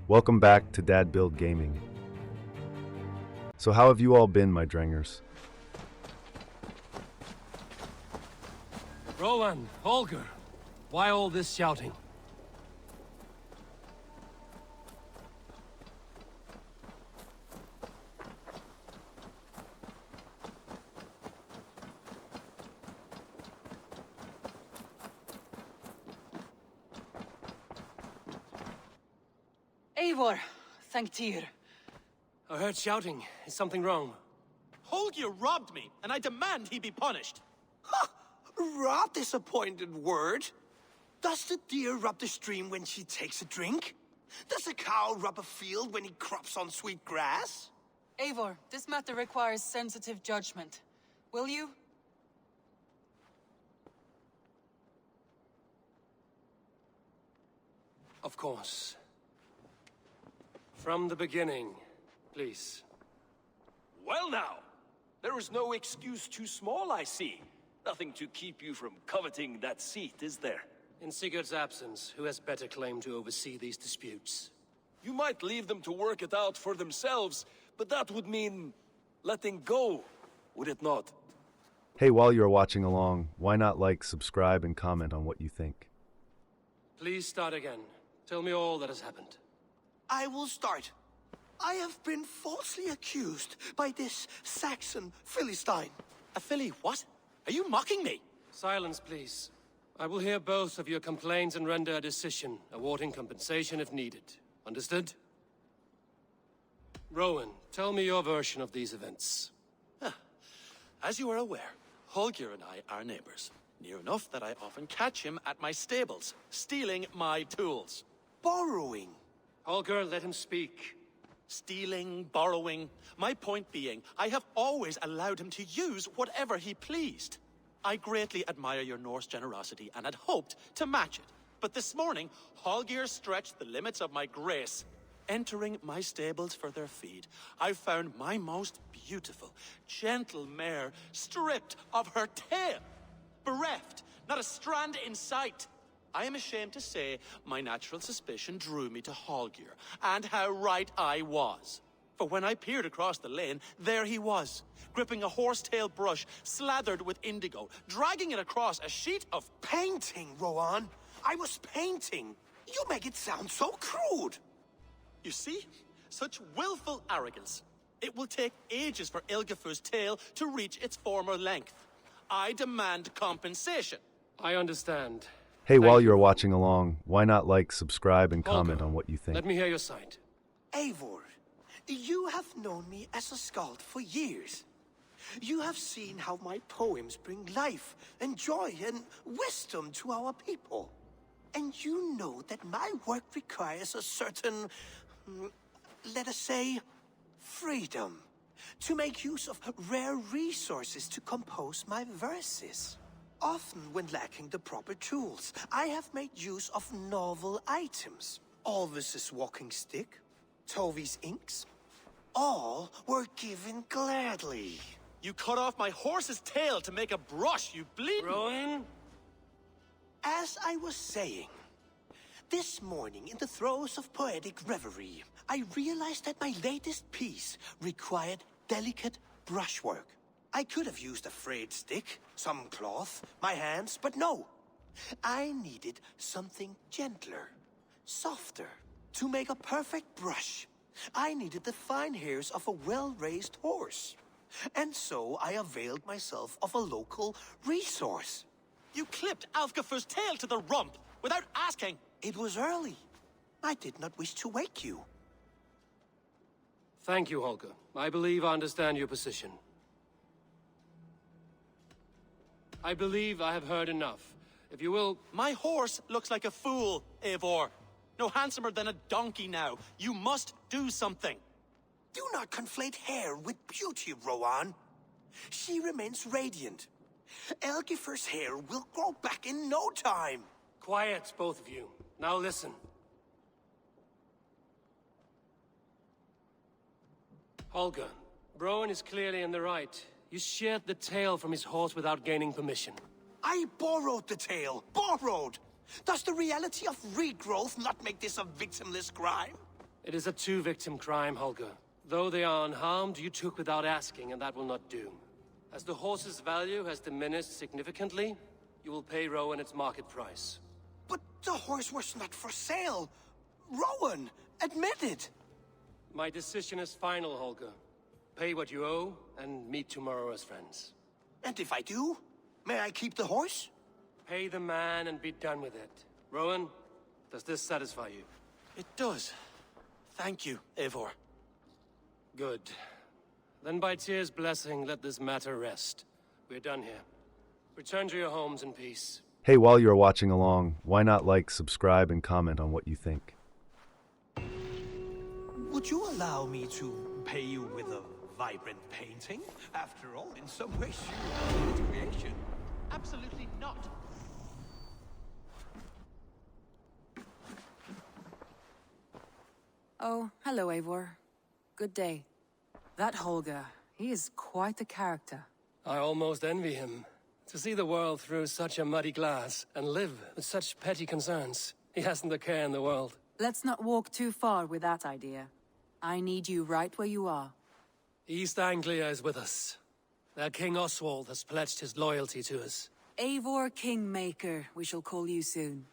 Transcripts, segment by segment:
Welcome back to Dad Build Gaming. So how have you all been, my Drengers? Rowan, Holger, why all this shouting? Eivor, thank Tyr. I heard shouting. Is something wrong? Holger robbed me, and I demand he be punished. Rot is a pointed word. Does the deer rub the stream when she takes a drink? Does a cow rub a field when he crops on sweet grass? Eivor, this matter requires sensitive judgment. Will you? Of course. From the beginning, please. Well now, there is no excuse too small, I see. Nothing to keep you from coveting that seat, is there? In Sigurd's absence, who has better claim to oversee these disputes? You might leave them to work it out for themselves, but that would mean letting go, would it not? Hey, while you're watching along, why not like, subscribe, and comment on what you think? Please start again. Tell me all that has happened. I will start. I have been falsely accused by this Saxon Philistine. A filly what? Are you mocking me? Silence, please. I will hear both of your complaints and render a decision, awarding compensation if needed. Understood? Rowan, tell me your version of these events. As you are aware, Holger and I are neighbors. Near enough that I often catch him at my stables, stealing my tools. Borrowing. Holger, let him speak. Stealing, borrowing. My point being, I have always allowed him to use whatever he pleased. I greatly admire your Norse generosity and had hoped to match it. But this morning, Holger stretched the limits of my grace. Entering my stables for their feed, I found my most beautiful, gentle mare stripped of her tail. Bereft, not a strand in sight. I am ashamed to say my natural suspicion drew me to Holger, and how right I was. For when I peered across the lane, there he was, gripping a horsetail brush slathered with indigo, dragging it across a sheet of... Painting, Rowan. I was painting. You make it sound so crude. You see? Such willful arrogance. It will take ages for Ilgafur's tail to reach its former length. I demand compensation. I understand. Hey, while you. you're watching along, why not like, subscribe, and comment Holger, on what you think? Let me hear your side. Eivor, you have known me as a skald for years. You have seen how my poems bring life and joy and wisdom to our people. And you know that my work requires a certain, let us say, freedom, to make use of rare resources to compose my verses. Often when lacking the proper tools, I have made use of novel items. Alvis's walking stick, Tovi's inks, all were given gladly. You cut off my horse's tail to make a brush, you bleed. Rowan? As I was saying, this morning in the throes of poetic reverie, I realized that my latest piece required delicate brushwork. I could have used a frayed stick, some cloth, my hands, but no. I needed something gentler, softer. To make a perfect brush, I needed the fine hairs of a well-raised horse. And so I availed myself of a local resource. You clipped Alfgafur's tail to the rump without asking. It was early. I did not wish to wake you. Thank you, Holger. I believe I understand your position. I believe I have heard enough. If you will... My horse looks like a fool, Eivor. No handsomer than a donkey now. You must do something. Do not conflate hair with beauty, Rowan. She remains radiant. Elgifur's hair will grow back in no time. Quiet, both of you. Now listen. Holger, Rowan is clearly in the right. You sheared the tail from his horse without gaining permission. I borrowed the tail. Borrowed! Does the reality of regrowth not make this a victimless crime? It is a two-victim crime, Holger. Though they are unharmed, you took without asking, and that will not do. As the horse's value has diminished significantly, you will pay Rowan its market price. But the horse was not for sale. Rowan, admit it. My decision is final, Holger. Pay what you owe, and meet tomorrow as friends. And if I do, may I keep the horse? Pay the man and be done with it. Rowan, does this satisfy you? It does. Thank you, Eivor. Good. Then by Tyr's blessing, let this matter rest. We're done here. Return to your homes in peace. Hey, while you're watching along, why not like, subscribe, and comment on what you think? Would you allow me to pay you with a vibrant painting? After all, in some ways, you are its creation. Absolutely not. Oh, hello, Eivor. Good day. That Holger, he is quite a character. I almost envy him. To see the world through such a muddy glass, and live with such petty concerns. He hasn't a care in the world. Let's not walk too far with that idea. I need you right where you are. East Anglia is with us. Their King Oswald has pledged his loyalty to us. Eivor Kingmaker, we shall call you soon.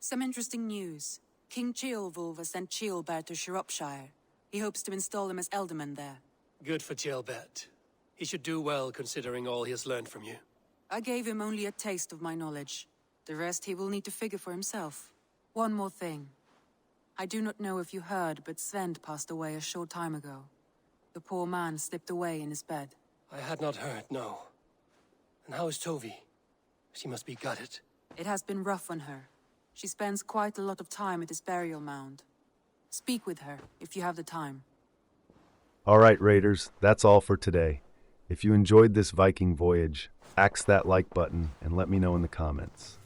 Some interesting news. King Ceolwulf has sent Ceolbert to Shropshire. He hopes to install him as Ealdorman there. Good for Ceolbert. He should do well considering all he has learned from you. I gave him only a taste of my knowledge. The rest he will need to figure for himself. One more thing. I do not know if you heard, but Svend passed away a short time ago. The poor man slipped away in his bed. I had not heard, no. And how is Tovi? She must be gutted. It has been rough on her. She spends quite a lot of time at his burial mound. Speak with her, if you have the time. All right, Raiders, that's all for today. If you enjoyed this Viking voyage, axe that like button and let me know in the comments.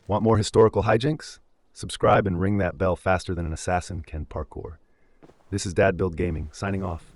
Want more historical hijinks? Subscribe and ring that bell faster than an assassin can parkour. This is Dad Build Gaming, signing off.